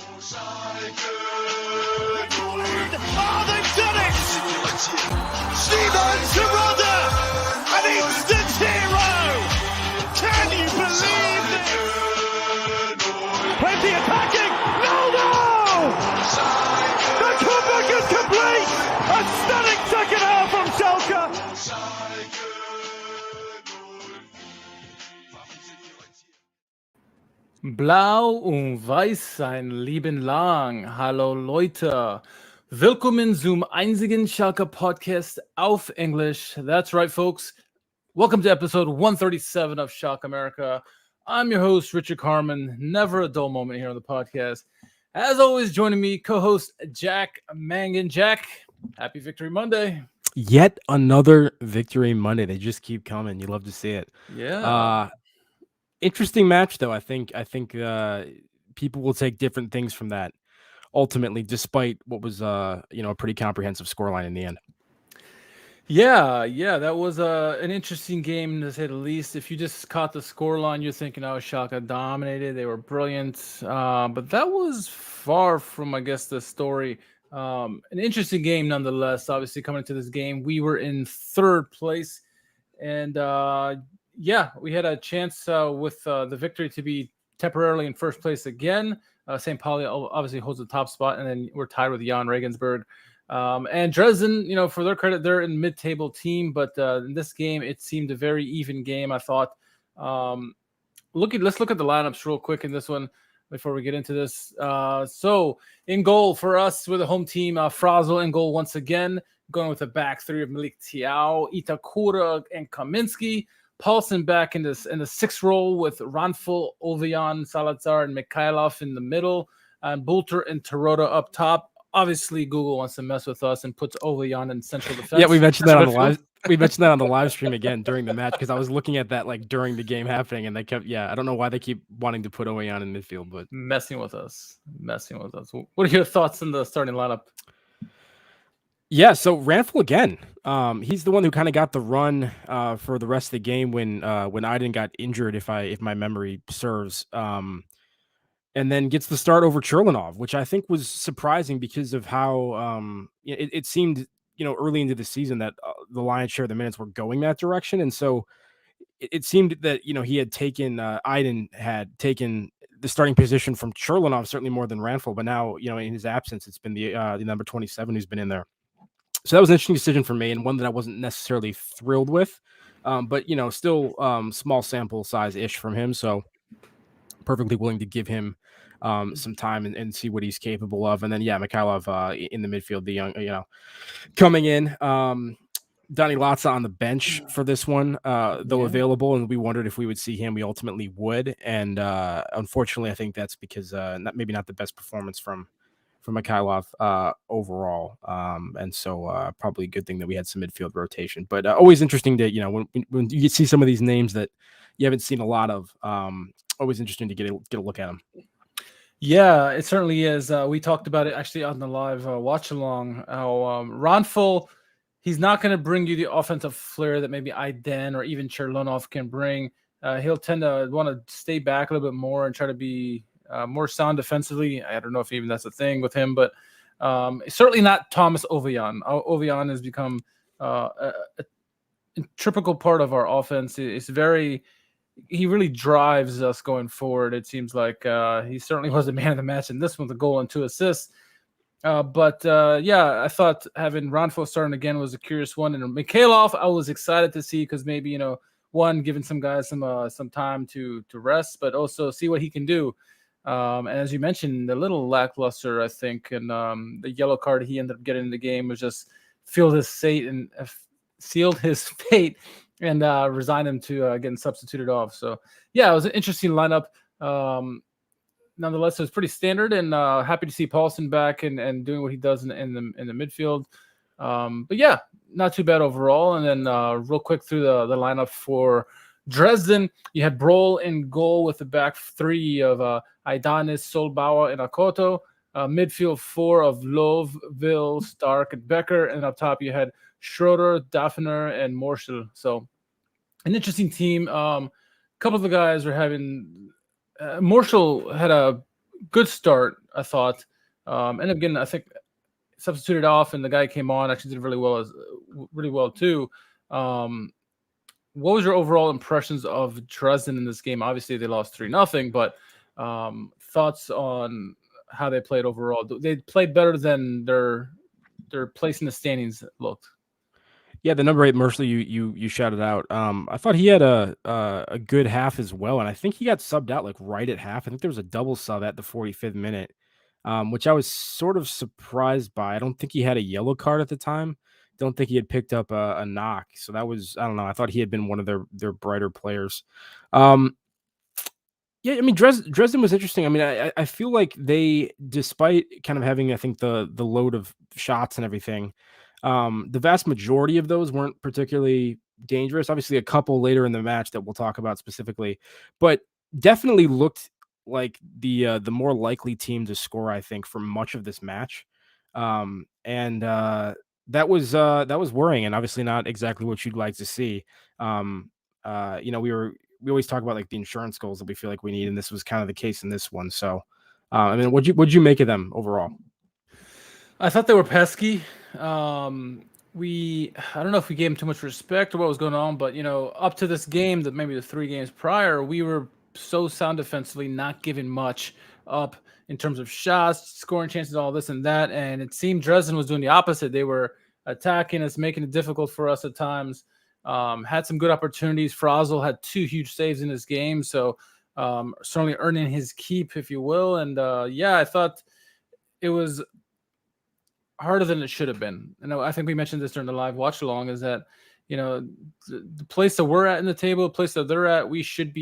Oh, they've done it! Steven Terodde, an instant hero! Can you believe this? Plenty attacking! No! The comeback is complete! A stunning second half from Schalke! Blau und Weiß sein Leben lang. Hallo Leute. Willkommen zum einzigen Schalke Podcast auf English. That's right, folks. Welcome to episode 137 of SchalkeMerica. I'm your host, Richard Carmen. Never a dull moment here on the podcast. As always, joining me, co-host Jack Mangan. Jack, happy Victory Monday. Yet another Victory Monday. They just keep coming. You love to see it. Yeah. Interesting match, though. I think people will take different things from that. Ultimately, despite what was a pretty comprehensive scoreline in the end. Yeah, that was an interesting game to say the least. If you just caught the scoreline, you're thinking, oh, Schalke dominated. They were brilliant. But that was far from, I guess, the story. An interesting game nonetheless. Obviously, coming into this game, we were in third place. And, we had a chance with the victory to be temporarily in first place again. St. Pauli obviously holds the top spot, and then we're tied with Jan Regensburg. And Dresden, for their credit, they're a mid-table team, but in this game, it seemed a very even game, I thought. Let's look at the lineups real quick in this one before we get into this. So in goal for us, we're the home team. Frazel in goal once again, going with the back three of Malik Tiao, Itakura, and Kaminski. Paulsen back in the sixth role with Ranful, Ouwejan, Salazar, and Mikhailov in the middle, and Bulter and Terodde up top. Obviously, Google wants to mess with us and puts Ouwejan in central defense. Yeah, we mentioned that on the live. We mentioned that on the live stream again during the match because I was looking at that like during the game happening, and they kept. Yeah, I don't know why they keep wanting to put Ouwejan in midfield, but messing with us. What are your thoughts on the starting lineup? Yeah, so Ranful again. He's the one who kind of got the run for the rest of the game when Aiden got injured, if my memory serves. And then gets the start over Cherlinov, which I think was surprising because of how it seemed, early into the season that the lion's share of the minutes were going that direction. And so it seemed that, he had taken, Aiden had taken the starting position from Cherlinov, certainly more than Ranful. But now, in his absence, it's been the number 27 who's been in there. So that was an interesting decision for me and one that I wasn't necessarily thrilled with. But, still small sample size-ish from him. So perfectly willing to give him some time and see what he's capable of. And then, Mikhailov in the midfield, the young, coming in. Donny Latza on the bench for this one, though available, and we wondered if we would see him. We ultimately would. And unfortunately, I think that's because maybe not the best performance from Mikhailov overall. And so probably a good thing that we had some midfield rotation. But always interesting to, when you see some of these names that you haven't seen a lot of, always interesting to get a look at them. Yeah, it certainly is. We talked about it actually on the live watch along. How Ranful, he's not going to bring you the offensive flair that maybe Aiden or even Cherlinov can bring. He'll tend to want to stay back a little bit more and try to be more sound defensively. I don't know if even that's a thing with him, but certainly not Thomas Ouwejan. Ouwejan has become a typical part of our offense. He really drives us going forward. It seems like he certainly was the man of the match in this one, the goal and 2 assists. But I thought having Ranful starting again was a curious one. And Mikhailov, I was excited to see because maybe, one, giving some guys some time to rest, but also see what he can do. And as you mentioned, a little lackluster, I think, and the yellow card he ended up getting in the game was just sealed his fate and resigned him to getting substituted off. So, it was an interesting lineup. Nonetheless, it was pretty standard, and happy to see Paulsen back and doing what he does in the midfield. But not too bad overall. And then real quick through the lineup for Dresden, you had Brohl in goal with the back three of Aidanis, Solbauer, and Akoto. Midfield four of Love, Will, Stark, and Becker. And up top, you had Schroeder, Daphner, and Morschel. So an interesting team. A couple of the guys were having Morschel had a good start, I thought. And again, I think substituted off, and the guy came on actually did really well too. What was your overall impressions of Dresden in this game? Obviously, they lost 3-0, but thoughts on how they played overall? They played better than their place in the standings looked. Yeah, the number 8 Mercer you shouted out. I thought he had a good half as well, and I think he got subbed out like right at half. I think there was a double sub at the 45th minute, which I was sort of surprised by. I don't think he had a yellow card at the time. Don't think he had picked up a knock. So that was, I don't know. I thought he had been one of their brighter players. Yeah, I mean Dresden was interesting. I mean, I feel like they, despite kind of having, I think, the load of shots and everything, the vast majority of those weren't particularly dangerous. Obviously, a couple later in the match that we'll talk about specifically, but definitely looked like the more likely team to score, I think, for much of this match. And that was worrying, and obviously not exactly what you'd like to see. We always talk about like the insurance goals that we feel like we need, and this was kind of the case in this one. So, I mean, what'd you make of them overall? I thought they were pesky. I don't know if we gave them too much respect or what was going on, but up to this game, that maybe the 3 games prior, we were so sound defensively, not giving much up in terms of shots, scoring chances, all this and that. And it seemed Dresden was doing the opposite. They were attacking us, making it difficult for us at times. Had some good opportunities. Frazel had 2 huge saves in this game, so certainly earning his keep, if you will. And I thought it was harder than it should have been. And I think we mentioned this during the live watch along, is that the place that we're at in the table, the place that they're at, we should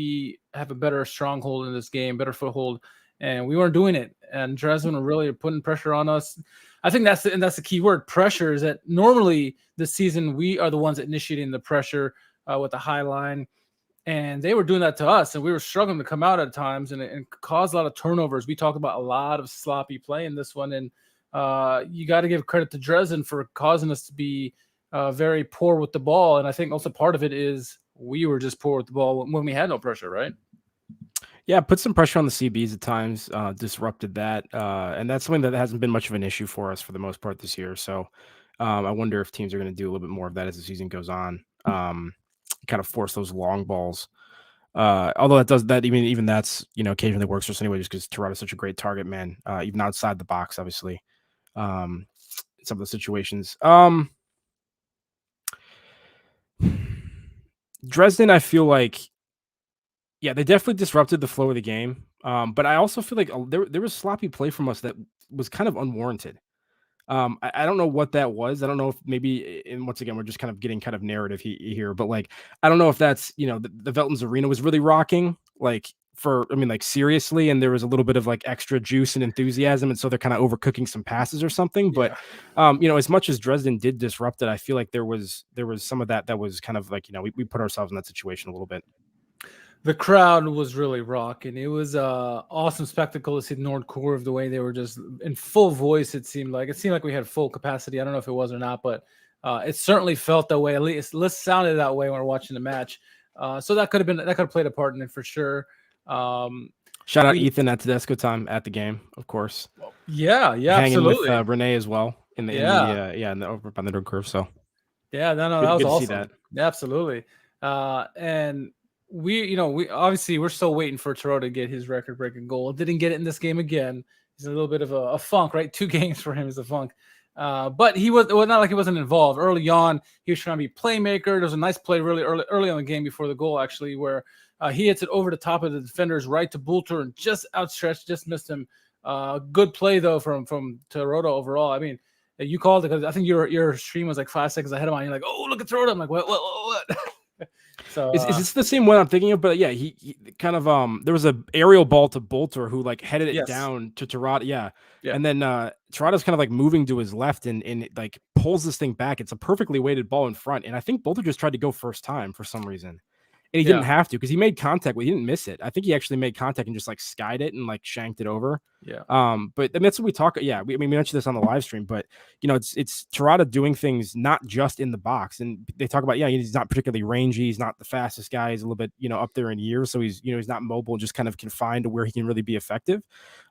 have a better stronghold in this game, better foothold, and we weren't doing it. And Dresden were really putting pressure on us. I think that's the key word, pressure. Is that normally this season we are the ones initiating the pressure with the high line, and they were doing that to us, and we were struggling to come out at times, and caused a lot of turnovers. We talked about a lot of sloppy play in this one, and you got to give credit to Dresden for causing us to be very poor with the ball. And I think also part of it is we were just poor with the ball when we had no pressure, right? Yeah, put some pressure on the CBs at times, disrupted that. And that's something that hasn't been much of an issue for us for the most part this year. So I wonder if teams are going to do a little bit more of that as the season goes on, kind of force those long balls. Although even that's, occasionally works for us anyway, just because Terodde is such a great target man, even outside the box, obviously. Some of the situations. Dresden, I feel like, yeah, they definitely disrupted the flow of the game. But I also feel like there was sloppy play from us that was kind of unwarranted. I don't know what that was. I don't know if maybe, and once again, we're just kind of getting kind of narrative here, but like, I don't know if that's, the Veltins arena was really rocking, like seriously. And there was a little bit of like extra juice and enthusiasm. And so they're kind of overcooking some passes or something. Yeah. But, as much as Dresden did disrupt it, I feel like there was some of that was kind of like, we put ourselves in that situation a little bit. The crowd was really rocking. It was awesome spectacle to see Nordkurv, the way they were just in full voice. It seemed like we had full capacity. I don't know if it was or not, but it certainly felt that way. At least sounded that way when we were watching the match. So that could have played a part in it for sure. Shout out Ethan at Tedesco time at the game, of course. Yeah, hanging absolutely. with Renee as well in the over by the Nordkurv. So yeah, that was awesome. See that. Yeah, absolutely. And we obviously we're still waiting for Terodde to get his record-breaking goal. Didn't get it in this game again. He's a little bit of a funk, right? 2 games for him is a funk. But it was not like he wasn't involved. Early on, he was trying to be playmaker. There was a nice play really early on the game before the goal, actually, where he hits it over the top of the defenders, right to Boulter, and just outstretched, just missed him. Good play though from Terodde overall. I mean, you called it because I think your stream was like 5 seconds ahead of mine. You're like, oh, look at Terodde. I'm like, what? So is this the same one I'm thinking of? But yeah, he kind of there was a aerial ball to Boulter who like headed it down to Terodde. Yeah. And then Terodde's kind of like moving to his left and like pulls this thing back. It's a perfectly weighted ball in front. And I think Boulter just tried to go first time for some reason. And he Yeah. didn't have to because he made contact. He didn't miss it. I think he actually made contact and just like skied it and like shanked it over. Yeah. But I mean, that's what we talk. Yeah, we mentioned this on the live stream, but it's Terodde doing things not just in the box, and they talk about he's not particularly rangy. He's not the fastest guy. He's a little bit up there in years, so he's he's not mobile, just kind of confined to where he can really be effective.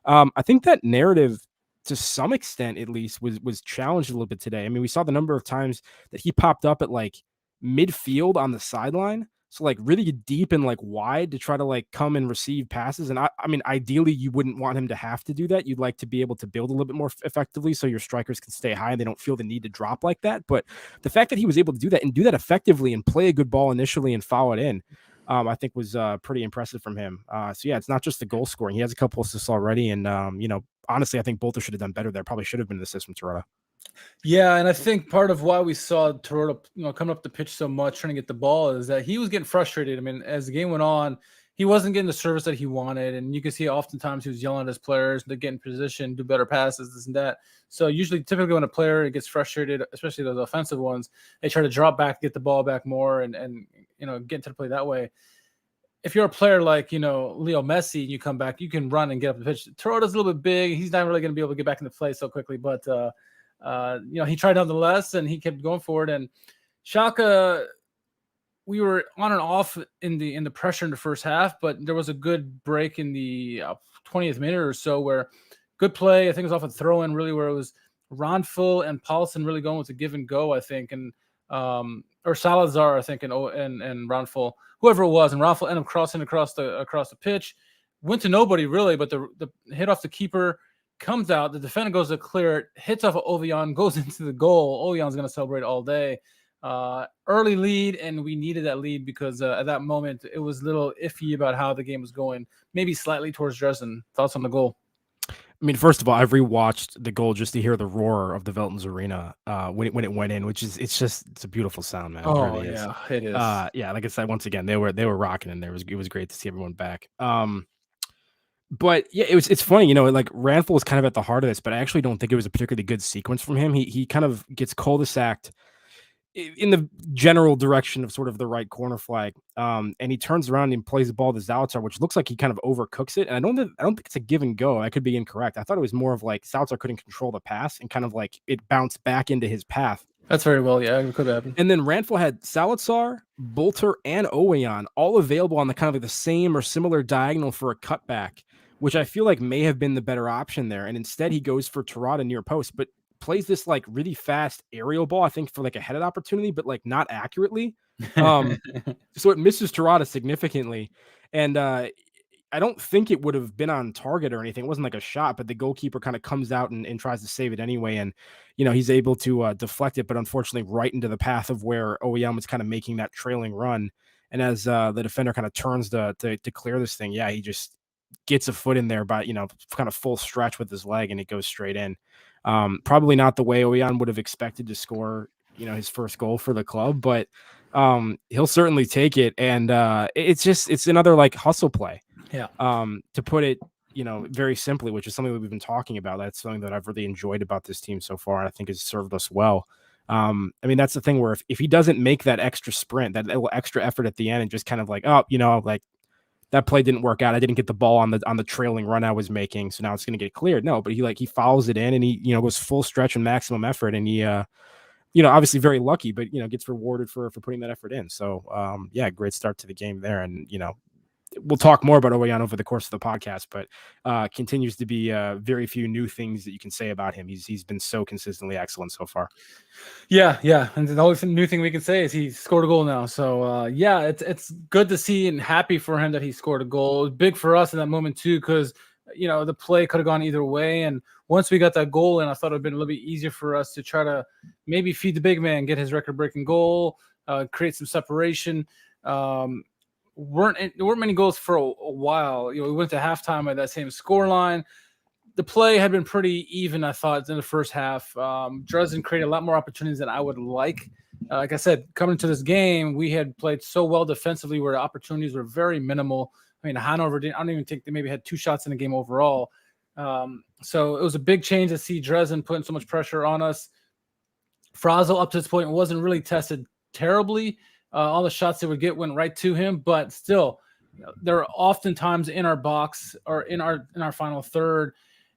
I think that narrative, to some extent at least, was challenged a little bit today. I mean, we saw the number of times that he popped up at like midfield on the sideline. So like really deep and like wide to try to like come and receive passes. And I mean, ideally you wouldn't want him to have to do that. You'd like to be able to build a little bit more effectively so your strikers can stay high and they don't feel the need to drop like that. But the fact that he was able to do that and do that effectively and play a good ball initially and follow it in, I think was pretty impressive from him. So yeah, it's not just the goal scoring. He has a couple assists already. And, honestly, I think Bolter should have done better there. Probably should have been an assist from Terodde. Yeah, and I think part of why we saw Terodde, coming up the pitch so much, trying to get the ball, is that he was getting frustrated. I mean, as the game went on, he wasn't getting the service that he wanted, and you can see oftentimes he was yelling at his players to get in position, do better passes, this and that. So typically when a player gets frustrated, especially those offensive ones, they try to drop back, get the ball back more, and get into the play that way. If you're a player like Leo Messi, and you come back, you can run and get up the pitch. Terodde's a little bit big; he's not really going to be able to get back into play so quickly, but. He tried nonetheless, and he kept going forward. And Schalke, we were on and off in the pressure in the first half, but there was a good break in the 20th minute or so where good play. I think it was off a throw in, really, where it was Ronful and Paulson really going with a give and go, I think, and or Salazar, I think, and Ronful, whoever it was, and Ronful ended up crossing across the pitch, went to nobody really, but the hit off the keeper. Comes out, the defender goes to clear it, hits off of Ouwejan, goes into the goal. Ouwejan's going to celebrate all day. Early lead, and we needed that lead because at that moment it was a little iffy about how the game was going, maybe slightly towards Dresden. Thoughts on the goal? I mean, first of all, I've rewatched the goal just to hear the roar of the Veltins Arena when it went in, which is it's a beautiful sound, man. Oh, it really is. Yeah, it is. Yeah, like I said, once again, they were rocking, and it was great to see everyone back. But yeah, it's funny, like Ranful was kind of at the heart of this, but I actually don't think it was a particularly good sequence from him. He kind of gets cul-de-saced in the general direction of sort of the right corner flag, and he turns around and plays the ball to Zalazar, which looks like he kind of overcooks it. And I don't think it's a give and go. I could be incorrect. I thought it was more of like Zalazar couldn't control the pass and kind of like it bounced back into his path. That's very well, yeah, it could happen. And then Ranful had Salazar, Bolter, and Ouwejan all available on the kind of like the same or similar diagonal for a cutback, which I feel like may have been the better option there. And instead he goes for Terodde near post, but plays this like really fast aerial ball, I think for like a headed opportunity, but like not accurately. So it misses Terodde significantly. And I don't think it would have been on target or anything. It wasn't like a shot, but the goalkeeper kind of comes out and tries to save it anyway. And, he's able to deflect it, but unfortunately right into the path of where Ouwejan was kind of making that trailing run. And as the defender kind of turns to clear this thing, yeah, he just gets a foot in there by, kind of full stretch with his leg, and it goes straight in. Probably not the way Ouwejan would have expected to score, his first goal for the club, but he'll certainly take it. And it's another like hustle play. Yeah. To put it, very simply, which is something that we've been talking about. That's something that I've really enjoyed about this team so far, and I think has served us well. I mean, that's the thing where if he doesn't make that extra sprint, that little extra effort at the end, and just kind of like, like that play didn't work out. I didn't get the ball on the trailing run I was making, so now it's going to get cleared. No, but he follows it in, and he goes full stretch and maximum effort, and he obviously very lucky, but gets rewarded for putting that effort in. So yeah, great start to the game there, and we'll talk more about Ouwejan over the course of the podcast, but continues to be very few new things that you can say about him. He's been so consistently excellent so far. Yeah, and the only new thing we can say is he scored a goal now. So yeah, it's good to see and happy for him that he scored a goal. It was big for us in that moment too, because the play could have gone either way. And once we got that goal in, I thought it would have been a little bit easier for us to try to maybe feed the big man, get his record-breaking goal, create some separation. There weren't many goals for a while. We went to halftime at that same score line. The play had been pretty even, I thought, in the first half. Dresden created a lot more opportunities than I would like. Like I said, coming into this game, we had played so well defensively where the opportunities were very minimal. I mean, Hanover I don't even think they maybe had 2 shots in the game overall. So it was a big change to see Dresden putting so much pressure on us. Frazel, up to this point, wasn't really tested terribly. All the shots they would get went right to him, but still, there are oftentimes in our box or in our final third,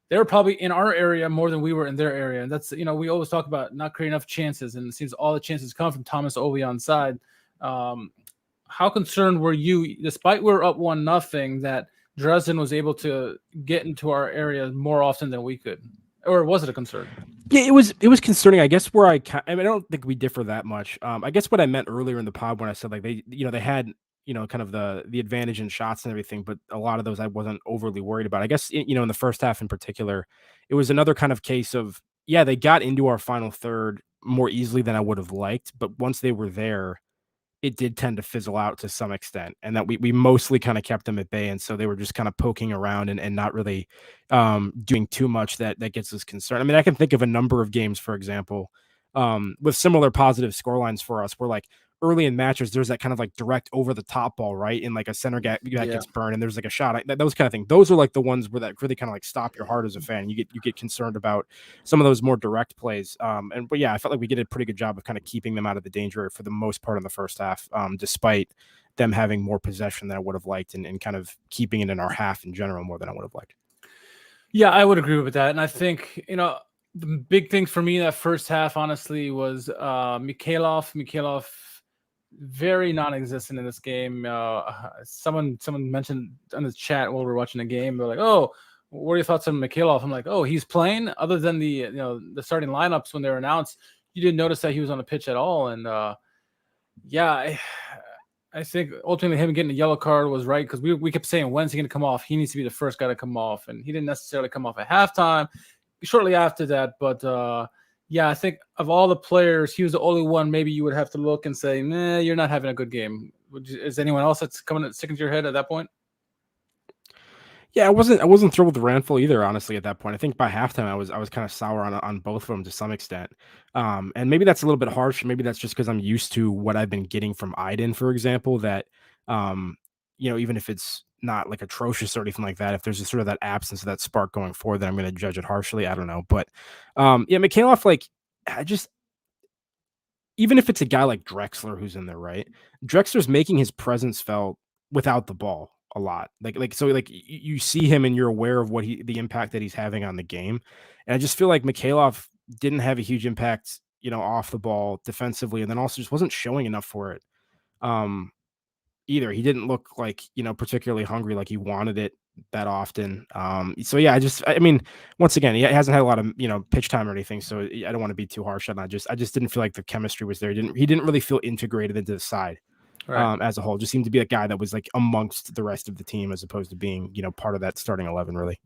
they were probably in our area more than we were in their area. And that's, we always talk about not creating enough chances, and it seems all the chances come from Thomas Ouwejan's side. How concerned were you, despite we were up 1-0, that Dresden was able to get into our area more often than we could? Or was it a concern? Yeah, it was concerning. I guess where I don't think we differ that much. I guess what I meant earlier in the pod when I said like they had kind of the advantage in shots and everything, but a lot of those I wasn't overly worried about. I guess in the first half in particular, it was another kind of case of they got into our final third more easily than I would have liked, but once they were there, it did tend to fizzle out to some extent, and that we mostly kind of kept them at bay. And so they were just kind of poking around and not really doing too much that gets us concerned. I mean, I can think of a number of games, for example, with similar positive scorelines for us, where like early in matches, there's that kind of like direct over the top ball, right? In like a center gap that gets burned, and there's like a shot, those kind of things. Those are like the ones where that really kind of like stop your heart as a fan. You get concerned about some of those more direct plays. But yeah, I felt like we did a pretty good job of kind of keeping them out of the danger area for the most part in the first half, despite them having more possession than I would have liked, and kind of keeping it in our half in general more than I would have liked. Yeah, I would agree with that. And I think, the big thing for me that first half, honestly, was Mikhailov, very non-existent in this game. Someone mentioned on the chat while we were watching the game, they're like, "Oh, what are your thoughts on Mikhailov?" I'm like, "Oh, he's playing." Other than the the starting lineups when they were announced, you didn't notice that he was on the pitch at all. And I think ultimately him getting a yellow card was right, because we kept saying, when's he going to come off? He needs to be the first guy to come off, and he didn't necessarily come off at halftime. Shortly after that, but I think of all the players, he was the only one maybe you would have to look and say, nah, you're not having a good game. Is anyone else that's sticking to your head at that point? Yeah, I wasn't thrilled with Ranful either, honestly, at that point. I think by halftime I was kind of sour on both of them to some extent. And maybe that's a little bit harsh. Maybe that's just because I'm used to what I've been getting from Iden, for example, that even if it's not like atrocious or anything like that, if there's just sort of that absence of that spark going forward, then I'm going to judge it harshly. I don't know. But Mikhailov, like, even if it's a guy like Drexler who's in there, right? Drexler's making his presence felt without the ball a lot. So you see him and you're aware of the impact that he's having on the game. And I just feel like Mikhailov didn't have a huge impact, off the ball defensively, and then also just wasn't showing enough for it. Either. He didn't look like, particularly hungry, like he wanted it that often. I mean, once again, he hasn't had a lot of, pitch time or anything, so I don't want to be too harsh on that. I just didn't feel like the chemistry was there. He didn't really feel integrated into the side. Right. As a whole, just seemed to be a guy that was like amongst the rest of the team as opposed to being, part of that starting 11. Really,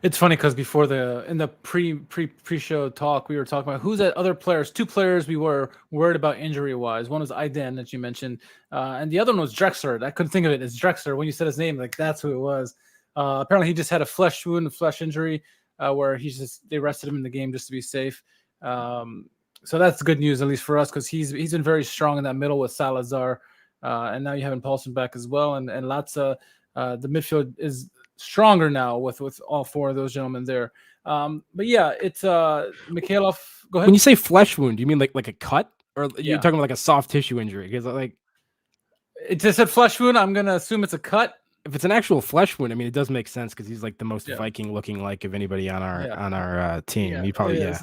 it's funny because before in the pre-show talk, we were talking about who's that other players. Two players we were worried about injury wise. One was Iden that you mentioned, and the other one was Drexler. I couldn't think of it as Drexler when you said his name. Like that's who it was. Apparently, he just had a flesh injury, where they rested him in the game just to be safe. So that's good news, at least for us, because he's been very strong in that middle with Salazar. And now you have Paulson back as well, and Latza. The midfield is stronger now with all four of those gentlemen there. But yeah, it's Mikhailov. Go ahead. When you say flesh wound, do you mean like a cut, or you're talking about like a soft tissue injury? Because like it just said flesh wound. I'm gonna assume it's a cut. If it's an actual flesh wound, I mean, it does make sense because he's like the most Viking looking like of anybody on our team. Yeah, he probably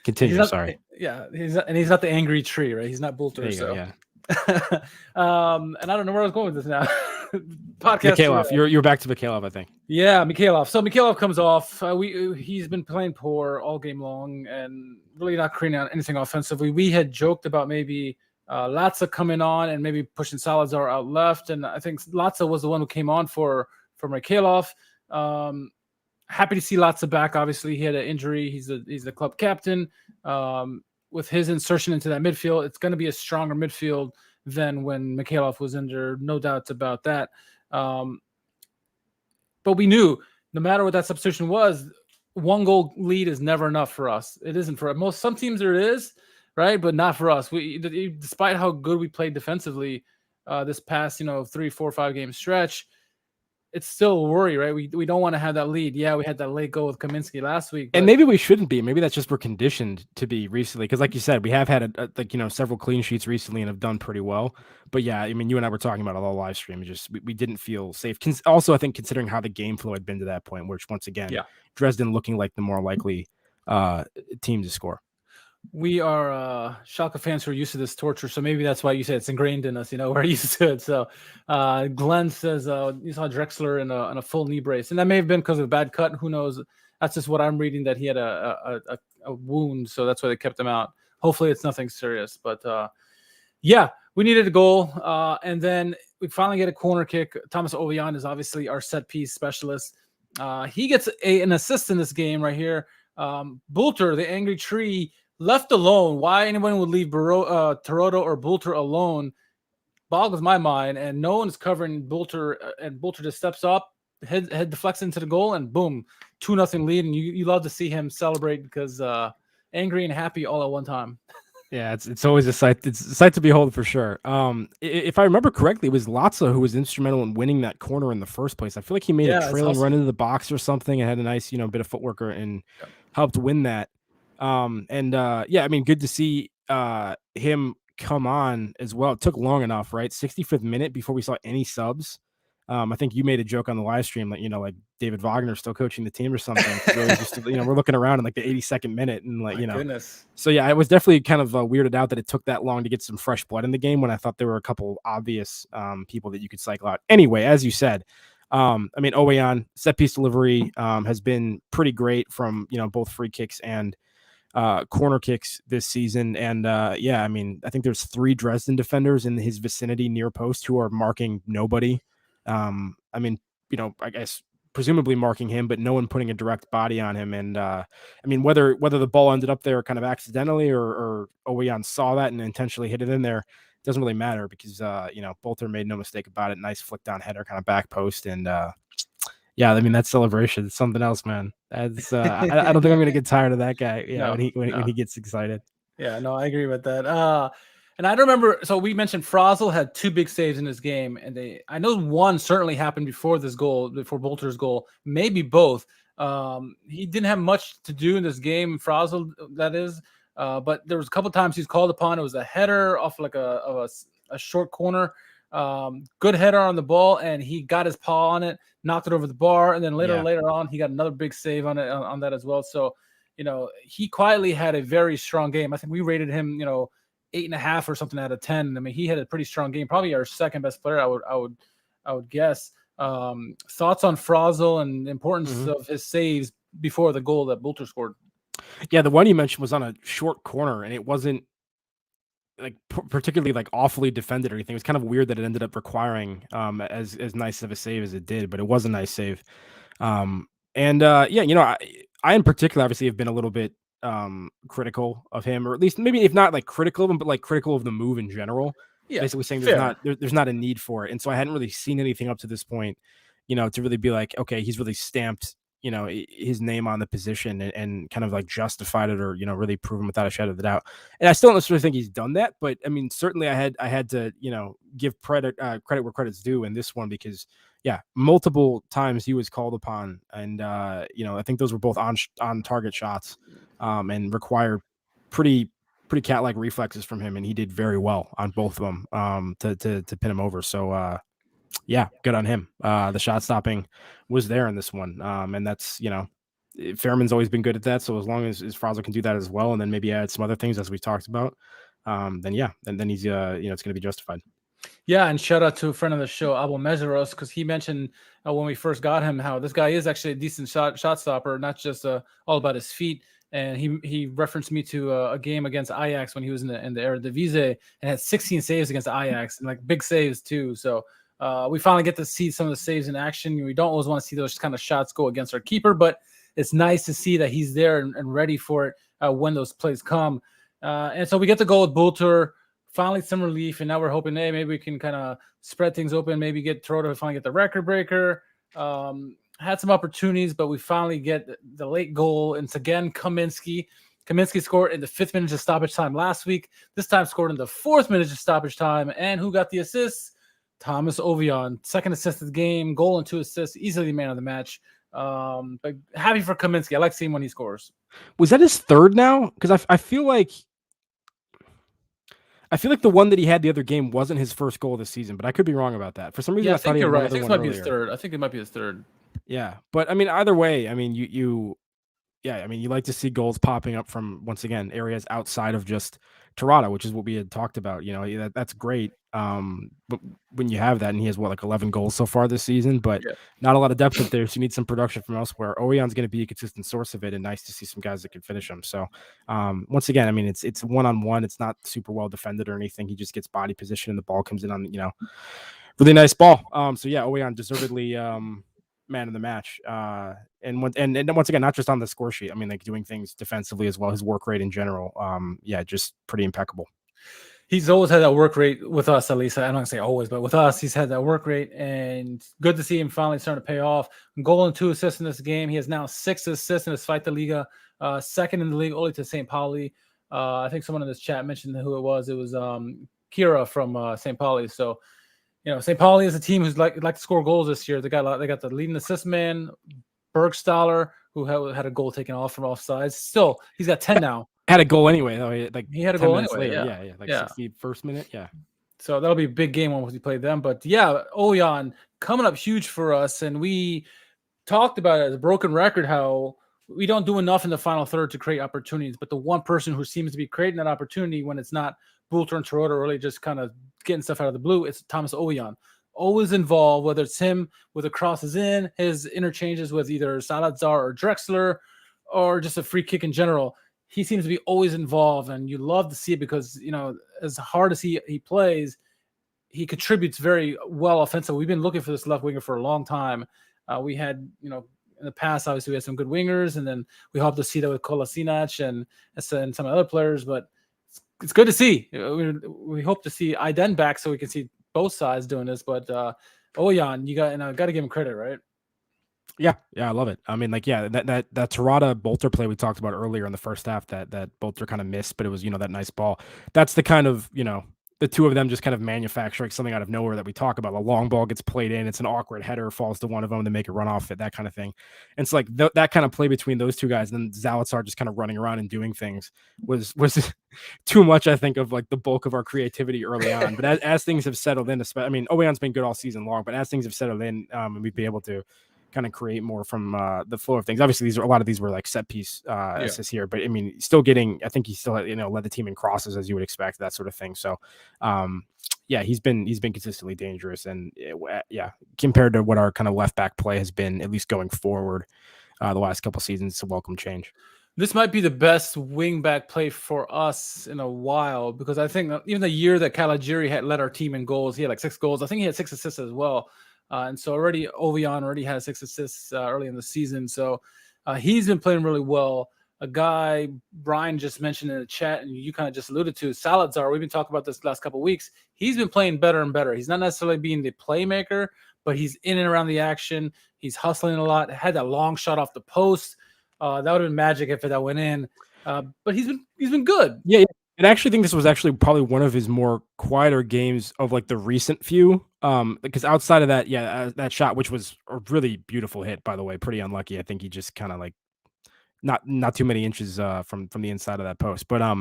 Continue. Sorry. Yeah, he's not the angry tree, right? He's not Bolter. So. Yeah. And I don't know where I was going with this now. Podcast. Mikhailov, you're back to Mikhailov, I think. Yeah, Mikhailov. So Mikhailov comes off. He's been playing poor all game long and really not creating anything offensively. We had joked about maybe Latza coming on and maybe pushing Salazar out left, and I think Latza was the one who came on for Mikhailov. Happy to see Latza back. Obviously, he had an injury. He's the club captain. With his insertion into that midfield, it's going to be a stronger midfield than when Mikhailov was injured. No doubts about that. But we knew no matter what that substitution was, one goal lead is never enough for us. It isn't for most. Some teams there is, right? But not for us. Despite how good we played defensively this past, 3, 4, 5 game stretch, it's still a worry, right? We don't want to have that lead. Yeah, we had that late goal with Kaminsky last week, but And maybe we shouldn't be. Maybe that's just we're conditioned to be recently, because like you said, we have had several clean sheets recently and have done pretty well. But yeah, I mean, you and I were talking about it all live stream. We didn't feel safe. Also, I think considering how the game flow had been to that point, which once again, Dresden looking like the more likely team to score. We are Schalke fans who are used to this torture, so maybe that's why you said it's ingrained in us. We're used to it. So Glenn says you saw Drexler in a full knee brace, and that may have been because of a bad cut. Who knows? That's just what I'm reading, that he had a wound, so that's why they kept him out. Hopefully it's nothing serious, but yeah, we needed a goal, and then we finally get a corner kick. Thomas Ouwejan is obviously our set piece specialist. He gets an assist in this game right here. Bulter, the angry tree, left alone. Why anyone would leave Terodde or Bulter alone boggles my mind, and no one's covering Bulter, and Bulter just steps up, head deflects into the goal, and boom, 2-0 lead. And you love to see him celebrate because angry and happy all at one time. Yeah, it's always a sight. It's a sight to behold for sure. If I remember correctly, it was Latza who was instrumental in winning that corner in the first place. I feel like he made a trailing run into the box or something and had a nice, bit of footwork and helped win that. I mean, good to see him come on as well. It took long enough, right? 65th minute before we saw any subs. I think you made a joke on the live stream that, like David Wagner still coaching the team or something. Really just, we're looking around in like the 82nd minute and like, Goodness. So yeah, I was definitely kind of weirded out that it took that long to get some fresh blood in the game when I thought there were a couple obvious people that you could cycle out. Anyway, as you said, I mean, Ouwejan set piece delivery has been pretty great from, both free kicks and corner kicks this season. And I mean, I think there's 3 Dresden defenders in his vicinity near post who are marking nobody. I mean, I guess presumably marking him, but no one putting a direct body on him. And I mean, whether the ball ended up there kind of accidentally or Ouwejan saw that and intentionally hit it in there, doesn't really matter because Bolter made no mistake about it. Nice flick down header, kind of back post, and yeah, I mean, that celebration is something else, man. That's I don't think I'm gonna get tired of that guy. Yeah, when he gets excited. Yeah, no, I agree with that. And I remember, so we mentioned Frozl had 2 big saves in this game, and I know one certainly happened before this goal, before Bolter's goal, maybe both. He didn't have much to do in this game, Frozl, that is, but there was a couple times he's called upon. It was a header off like a short corner, good header on the ball, and he got his paw on it, knocked it over the bar, and then later on he got another big save on it on that as well. So, he quietly had a very strong game. I think we rated him, 8.5 or something out of 10. I mean, he had a pretty strong game, probably our second best player, I would guess. Thoughts on Frozl and the importance of his saves before the goal that Bolter scored? Yeah, the one you mentioned was on a short corner, and it wasn't like particularly like awfully defended or anything. It was kind of weird that it ended up requiring as nice of a save as it did, but it was a nice save. I in particular obviously have been a little bit critical of him, or at least maybe if not like critical of him, but like critical of the move in general. Yeah, basically saying there's not a need for it. And so I hadn't really seen anything up to this point, to really be like, okay, he's really stamped, his name on the position and kind of like justified it or, really proven without a shadow of a doubt. And I still don't necessarily think he's done that, but I mean, certainly I had to, give credit where credit's due in this one, because multiple times he was called upon, and I think those were both on target shots, and required pretty cat-like reflexes from him, and he did very well on both of them to pin him over. So good on him. The shot stopping was there in this one, and that's Fairman's always been good at that. So as long as Frozl can do that as well, and then maybe add some other things as we talked about, then he's it's going to be justified. Yeah, and shout out to a friend of the show, Abel Mezeros, because he mentioned when we first got him how this guy is actually a decent shot stopper, not just all about his feet. And he referenced me to a game against Ajax when he was in the Eredivisie and had 16 saves against Ajax, and like big saves too. So we finally get to see some of the saves in action. We don't always want to see those kind of shots go against our keeper, but it's nice to see that he's there and ready for it when those plays come. And so we get the goal with Bolter. Finally some relief, and now we're hoping, hey, maybe we can kind of spread things open, maybe get Terodde to finally get the record breaker. Had some opportunities, but we finally get the late goal. And it's again Kaminsky. Kaminsky scored in the 5th minute of stoppage time last week. This time scored in the 4th minute of stoppage time. And who got the assist? Thomas Ouwejan, second assist of the game, goal and 2 assists, easily the man of the match. But happy for Kaminsky. I like seeing when he scores. Was that his third now? Because I feel like the one that he had the other game wasn't his first goal of the season, but I could be wrong about that. For some reason, Yeah, I thought he had you're one right. I other think it one might be his earlier. third. I think it might be his third. Yeah, but I mean, either way, I mean, you like to see goals popping up from, once again, areas outside of just Terodde, which is what we had talked about. That's great. But when you have that, and he has like 11 goals so far this season, but not a lot of depth up there, so you need some production from elsewhere. Ouwejan's going to be a consistent source of it, and nice to see some guys that can finish him. So, once again, I mean, it's one-on-one. It's not super well defended or anything. He just gets body position, and the ball comes in on really nice ball. So yeah, Ouwejan deservedly man of the match. And once again, not just on the score sheet. I mean, like doing things defensively as well. His work rate in general, just pretty impeccable. He's always had that work rate with us, at least. I'm not gonna say always, but with us, he's had that work rate, and good to see him finally starting to pay off. Goal and 2 assists in this game. He has now 6 assists in his Zweite Liga, second in the league, only to St. Pauli. I think someone in this chat mentioned who it was. It was Kira from St. Pauli. So, St. Pauli is a team who's like to score goals this year. They got the leading assist man, Bergstaller, who had a goal taken off from offsides. Still, he's got 10 now. Had a goal anyway, though. He had a goal anyway. Later. Yeah. 61st minute. Yeah. So that'll be a big game once we play them. But yeah, Ouwejan coming up huge for us. And we talked about it as a broken record, how we don't do enough in the final third to create opportunities. But the one person who seems to be creating that opportunity when it's not Bulter and Terodde really just kind of getting stuff out of the blue, it's Thomas Ouwejan. Always involved, whether it's him with the crosses in, his interchanges with either Salazar or Drexler, or just a free kick in general. He seems to be always involved, and you love to see it because, as hard as he plays, he contributes very well offensively. We've been looking for this left winger for a long time. We had, in the past, obviously, we had some good wingers, and then we hope to see that with Kolasinac and some other players, but it's good to see. We hope to see Iden back so we can see both sides doing this, but Ouwejan, you got to give him credit, right? Yeah, I love it. I mean, that Terodde Bolter play we talked about earlier in the first half that Bolter kind of missed, but it was, that nice ball. That's the kind of, the two of them just kind of manufacturing something out of nowhere that we talk about. A long ball gets played in, it's an awkward header, falls to one of them to make a run off it, that kind of thing. And it's like that kind of play between those two guys, and then Zalazar just kind of running around and doing things was too much, I think, of like the bulk of our creativity early on. But as things have settled in, I mean, Ouwejan's been good all season long, but as things have settled in, and we'd be able to kind of create more from the flow of things. Obviously, a lot of these were like set piece assists here, but I mean, I think he still led the team in crosses as you would expect, that sort of thing. So, he's been consistently dangerous, and compared to what our kind of left back play has been, at least going forward, the last couple seasons, it's a welcome change. This might be the best wing back play for us in a while, because I think even the year that Caligiuri had led our team in goals, he had like 6 goals. I think he had 6 assists as well. And so Ouwejan already had 6 assists early in the season. So he's been playing really well. A guy Brian just mentioned in the chat, and you kind of just alluded to, Salazar. We've been talking about this last couple of weeks. He's been playing better and better. He's not necessarily being the playmaker, but he's in and around the action. He's hustling a lot. Had that long shot off the post. That would have been magic if that went in. But he's been good. Yeah. And I actually think this was actually probably one of his more quieter games of like the recent few. Because outside of that, that shot, which was a really beautiful hit, by the way, pretty unlucky. I think he just kind of like not too many inches from the inside of that post. But I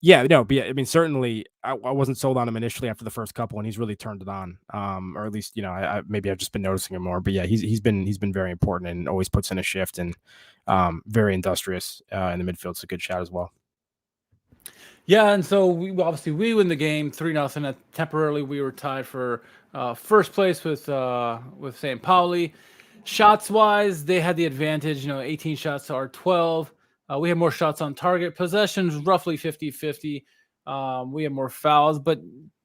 mean, certainly I wasn't sold on him initially after the first couple, and he's really turned it on. Or at least, maybe I've just been noticing him more. But yeah, he's been very important and always puts in a shift, and very industrious in the midfield. It's a good shot as well. Yeah, and so we win the game 3-0. Temporarily, we were tied for first place with St. Pauli. Shots wise, they had the advantage. 18 shots to our 12. We had more shots on target. Possessions roughly 50-50. We had more fouls, but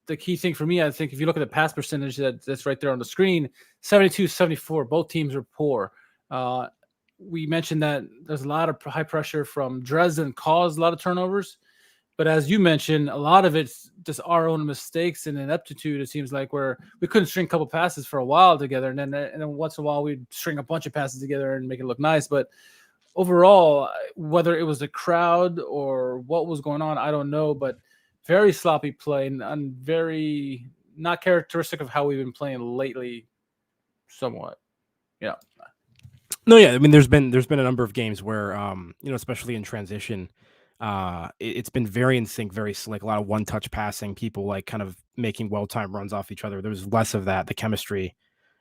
the key thing for me, I think, if you look at the pass percentage that's right there on the screen, 72-74. Both teams are poor. We mentioned that there's a lot of high pressure from Dresden, caused a lot of turnovers. But as you mentioned, a lot of it's just our own mistakes and ineptitude. It seems like where we couldn't string a couple passes for a while together, and then once in a while we'd string a bunch of passes together and make it look nice. But overall, whether it was the crowd or what was going on, I don't know. But very sloppy play and very not characteristic of how we've been playing lately. Somewhat, yeah. No, yeah. I mean, there's been a number of games where, especially in transition, it's been very in sync, very slick. A lot of one-touch passing, people like kind of making well-timed runs off each other. There was less of that. The chemistry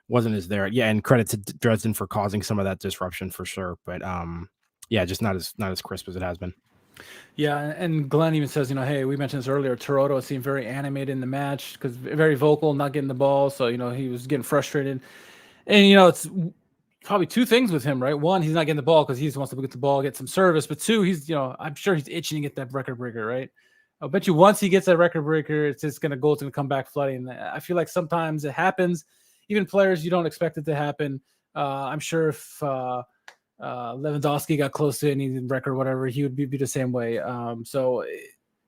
wasn't as there. Yeah, and credit to Dresden for causing some of that disruption for sure. But just not as crisp as it has been. Yeah, and Glenn even says, hey, we mentioned this earlier. Terodde seemed very animated in the match because very vocal, not getting the ball. So he was getting frustrated. And it's probably two things with him, right? One, he's not getting the ball because he just wants to get the ball, get some service. But two, he's I'm sure he's itching to get that record breaker, right? I bet you once he gets that record breaker, it's just gonna come back flooding. I feel like sometimes it happens. Even players you don't expect it to happen. I'm sure if Lewandowski got close to any record or whatever, he would be the same way. So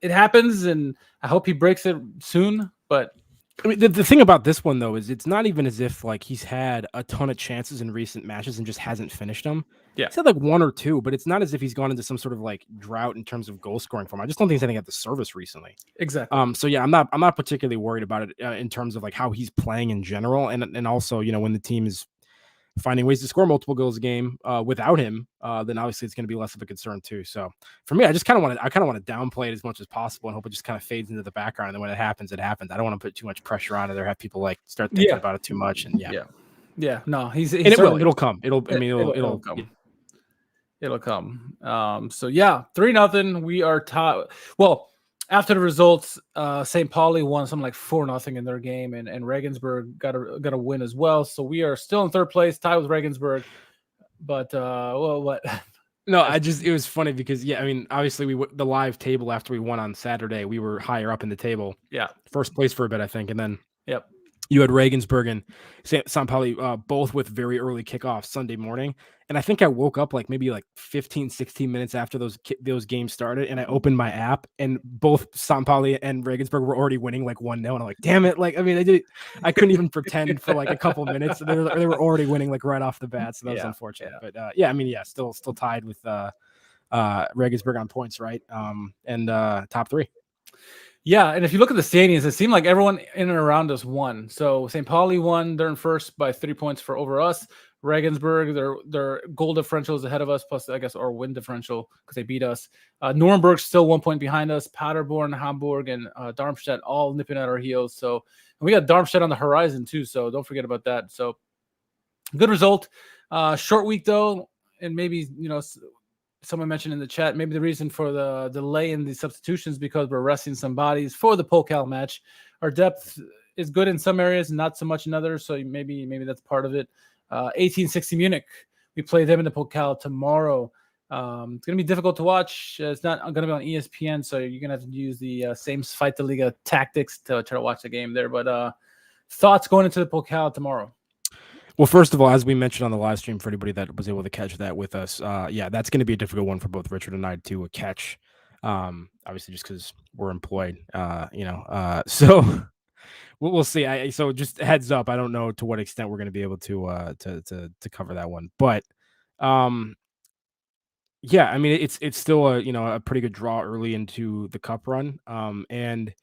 it happens, and I hope he breaks it soon. But I mean, the thing about this one though is it's not even as if like he's had a ton of chances in recent matches and just hasn't finished them. Yeah, he's had like one or two, but it's not as if he's gone into some sort of like drought in terms of goal scoring form. I just don't think he's anything at the service recently. Exactly. So yeah, I'm not particularly worried about it in terms of like how he's playing in general, and also when the team is finding ways to score multiple goals a game without him, then obviously it's going to be less of a concern too. So for me, I kind of want to downplay it as much as possible and hope it just kind of fades into the background. And then when it happens, it happens. I don't want to put too much pressure on it or have people like start thinking about it too much. And yeah. No, he's and it'll come. It'll come. It'll come. So yeah, 3-0. We are tied. Well, after the results, St. Pauli won something like 4-0 in their game, and Regensburg got a win as well. So we are still in third place, tied with Regensburg. But what? No, it was funny because I mean, obviously the live table after we won on Saturday, we were higher up in the table. Yeah, first place for a bit, I think, and then you had Regensburg and St. Pauli both with very early kickoffs Sunday morning. And I think I woke up like maybe like 15, 16 minutes after those games started. And I opened my app and both St. Pauli and Regensburg were already winning like 1-0. And I'm like, damn it. Like, I mean, I couldn't even pretend for like a couple minutes. They were already winning like right off the bat. So that was unfortunate. But I mean, still tied with Regensburg on points, right? And top three. Yeah, and if you look at the standings, it seemed like everyone in and around us won. So St. Pauli won; they're in first by 3 points over us. Regensburg, their goal differential is ahead of us, plus I guess our win differential because they beat us. Nuremberg's still 1 point behind us. Paderborn, Hamburg, and Darmstadt all nipping at our heels. So and we got Darmstadt on the horizon too. So don't forget about that. So good result. Short week though, and maybe someone mentioned in the chat, maybe the reason for the delay in the substitutions because we're resting some bodies for the Pokal match. Our depth is good in some areas and not so much in others, so maybe that's part of it. 1860 Munich, we play them in the Pokal tomorrow. It's going to be difficult to watch. It's not going to be on ESPN, so you're going to have to use the same Zweite Liga tactics to try to watch the game there. But thoughts going into the Pokal tomorrow? Well, first of all, as we mentioned on the live stream, for anybody that was able to catch that with us, that's going to be a difficult one for both Richard and I to catch. Obviously, just because we're employed, so we'll see. So just heads up, I don't know to what extent we're going to be able to cover that one, but I mean it's still a pretty good draw early into the cup run, and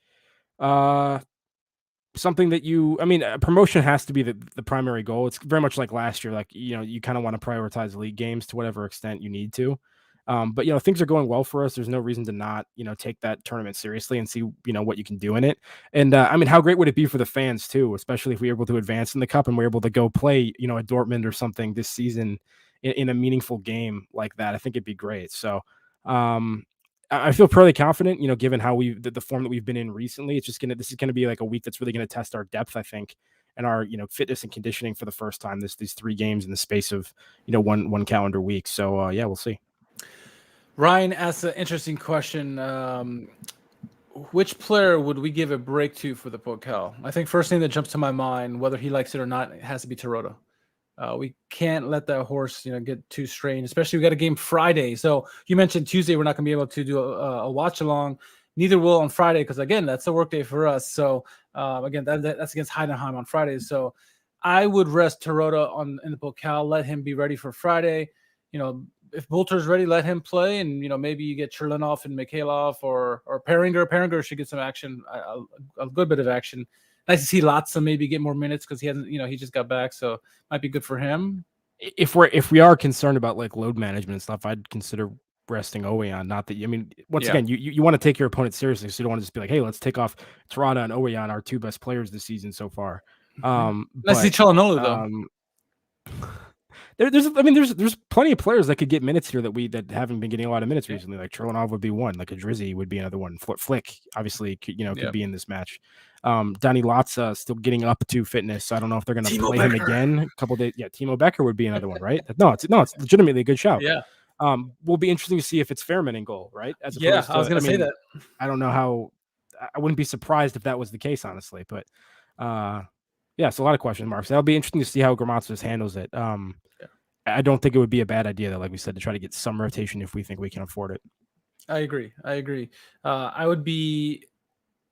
something that promotion has to be the primary goal. It's very much like last year. Like, you kind of want to prioritize league games to whatever extent you need to. But things are going well for us. There's no reason to not, take that tournament seriously and see, what you can do in it. And I mean, how great would it be for the fans too, especially if we're able to advance in the cup and we're able to go play, at Dortmund or something this season in a meaningful game like that. I think it'd be great. So, I feel pretty confident, given how the form that we've been in recently. This is gonna be like a week that's really gonna test our depth, I think, and our fitness and conditioning for the first time. These 3 games in the space of one calendar week. So we'll see. Ryan asked an interesting question. Which player would we give a break to for the Pokal? I think first thing that jumps to my mind, whether he likes it or not, it has to be Terodde. We can't let that horse, get too strained, especially we got a game Friday. So you mentioned Tuesday, we're not going to be able to do a watch along. Neither will on Friday because, again, that's a work day for us. So, again, that's against Heidenheim on Friday. So I would rest Terodde in the Pokal, let him be ready for Friday. If Bolter's ready, let him play. And, maybe you get Cherlinov and Mikhailov or Peringer. Peringer should get some action, a good bit of action. nice to see Latza maybe get more minutes because he hasn't, he just got back, so might be good for him. If we are concerned about like load management and stuff, I'd consider resting Ouwejan. Not that once again, you want to take your opponent seriously, so you don't want to just be like, hey, let's take off Terodde and Ouwejan, our two best players this season so far. Nice to see Çalhanoğlu though. There's plenty of players that could get minutes here that haven't been getting a lot of minutes recently. Like Çalhanoğlu would be one, like a Drizzy would be another one. Flick obviously could be in this match. Donny Latza still getting up to fitness, so I don't know if they're going to play him again a couple days. Yeah, Timo Becker would be another one, right? No, it's legitimately a good shout. Yeah. Will be interesting to see if it's Fairman in goal, right? I was going to say that. I don't know how. I wouldn't be surprised if that was the case, honestly. But yeah, so a lot of question marks. That'll be interesting to see how Grammozis handles it. I don't think it would be a bad idea, though, like we said, to try to get some rotation if we think we can afford it. I agree. I would be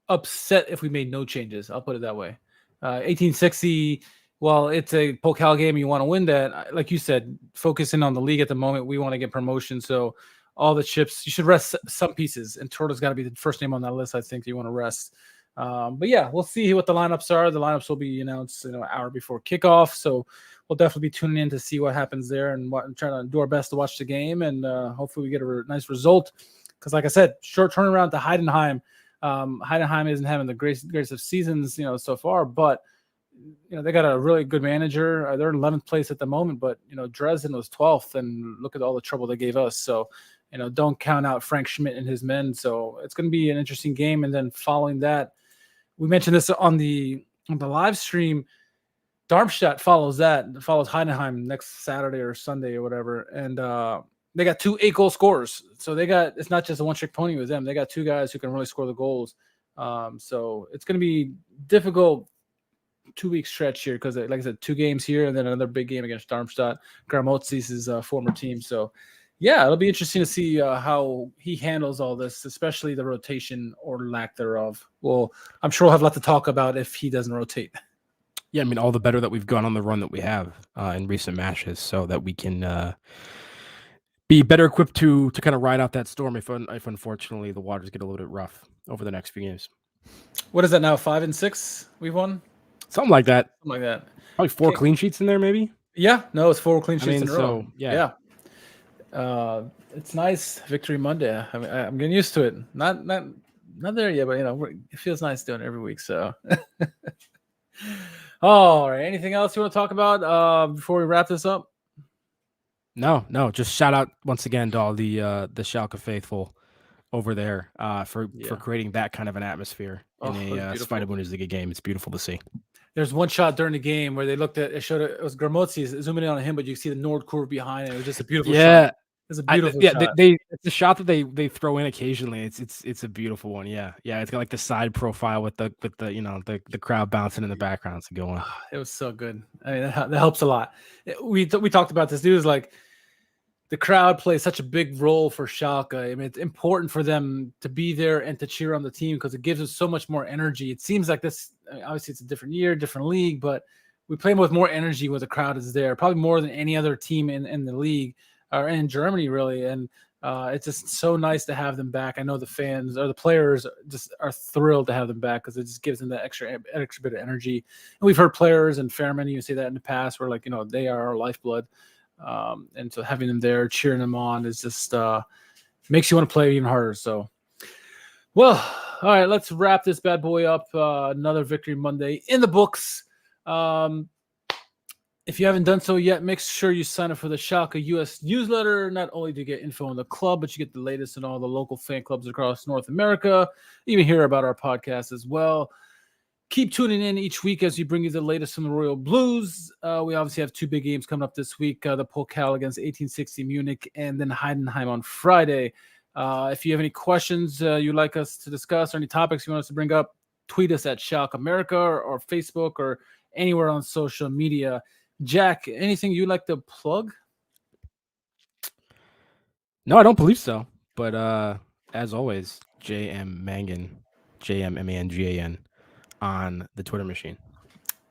upset if we made no changes. I'll put it that way. 1860, well, it's a Pokal game. You want to win that. Like you said, focusing on the league at the moment. We want to get promotion. So all the chips, you should rest some pieces. And Terodde's got to be the first name on that list, I think, you want to rest. But yeah, we'll see what the lineups are. The lineups will be announced an hour before kickoff. So we'll definitely be tuning in to see what happens there and trying to do our best to watch the game. And hopefully we get a nice result. Because like I said, short turnaround to Heidenheim. Heidenheim isn't having the greatest of seasons, so far, but they got a really good manager. They're in 11th place at the moment, but Dresden was 12th, and look at all the trouble they gave us. So don't count out Frank Schmidt and his men. So it's going to be an interesting game. And then following that, we mentioned this on the live stream. Darmstadt follows Heidenheim next Saturday or Sunday or whatever, and they got 2 8-goal scorers. So it's not just a one-trick pony with them. They got 2 guys who can really score the goals. So it's going to be difficult 2-week stretch here because, like I said, 2 games here and then another big game against Darmstadt, Grammozis' former team. So, yeah, it'll be interesting to see how he handles all this, especially the rotation or lack thereof. Well, I'm sure we'll have a lot to talk about if he doesn't rotate. Yeah, all the better that we've gone on the run that we have in recent matches so that we can be better equipped to kind of ride out that storm if unfortunately the waters get a little bit rough over the next few games. What is that now? 5 and 6 we've won? Something like that. Probably 4 Okay. clean sheets in there, maybe? Yeah. No, it's 4 clean sheets in a row. So, yeah. It's nice. Victory Monday. I'm getting used to it. Not there yet, but it feels nice doing it every week. So all right. Anything else you want to talk about before we wrap this up? No. Just shout out once again to all the Schalke faithful over there for creating that kind of an atmosphere in a Zweite Bundesliga game. It's beautiful to see. There's one shot during the game where they looked at it, showed it was Grammozis zooming in on him, but you see the Nord curve behind it. It was just a beautiful shot. It's a beautiful shot. It's a shot that they throw in occasionally. It's a beautiful one. Yeah. It's got like the side profile with the the crowd bouncing in the background. It's a good one. It was so good. I mean, that helps a lot. We talked about this. Dude, was like the crowd plays such a big role for Schalke. I mean, it's important for them to be there and to cheer on the team because it gives us so much more energy. It seems like this. Obviously, it's a different year, different league, but we play with more energy when the crowd is there. Probably more than any other team in the league. Or in Germany, really, and it's just so nice to have them back. I know the fans or the players just are thrilled to have them back because it just gives them that extra bit of energy. And we've heard players and Fairman even say that in the past, where they are our lifeblood, and so having them there, cheering them on, is just makes you want to play even harder. So, well, all right, let's wrap this bad boy up. Another Victory Monday in the books. If you haven't done so yet, make sure you sign up for the Schalke US newsletter. Not only do you get info on the club, but you get the latest in all the local fan clubs across North America. Even hear about our podcast as well. Keep tuning in each week as we bring you the latest from the Royal Blues. We obviously have 2 big games coming up this week, the Pokal against 1860 Munich and then Heidenheim on Friday. If you have any questions you'd like us to discuss or any topics you want us to bring up, tweet us at SchalkeMerica or Facebook or anywhere on social media. Jack, anything you'd like to plug? No, I don't believe so. But as always, JM Mangan, JMMANGAN on the Twitter machine.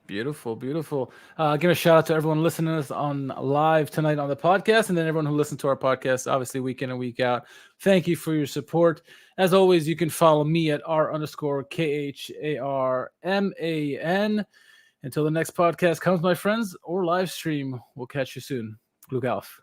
Beautiful, beautiful. Give a shout out to everyone listening to us on live tonight on the podcast, and then everyone who listens to our podcast, obviously week in and week out. Thank you for your support. As always, you can follow me at R_KHARMAN. Until the next podcast comes, my friends, or live stream, we'll catch you soon. Glück auf.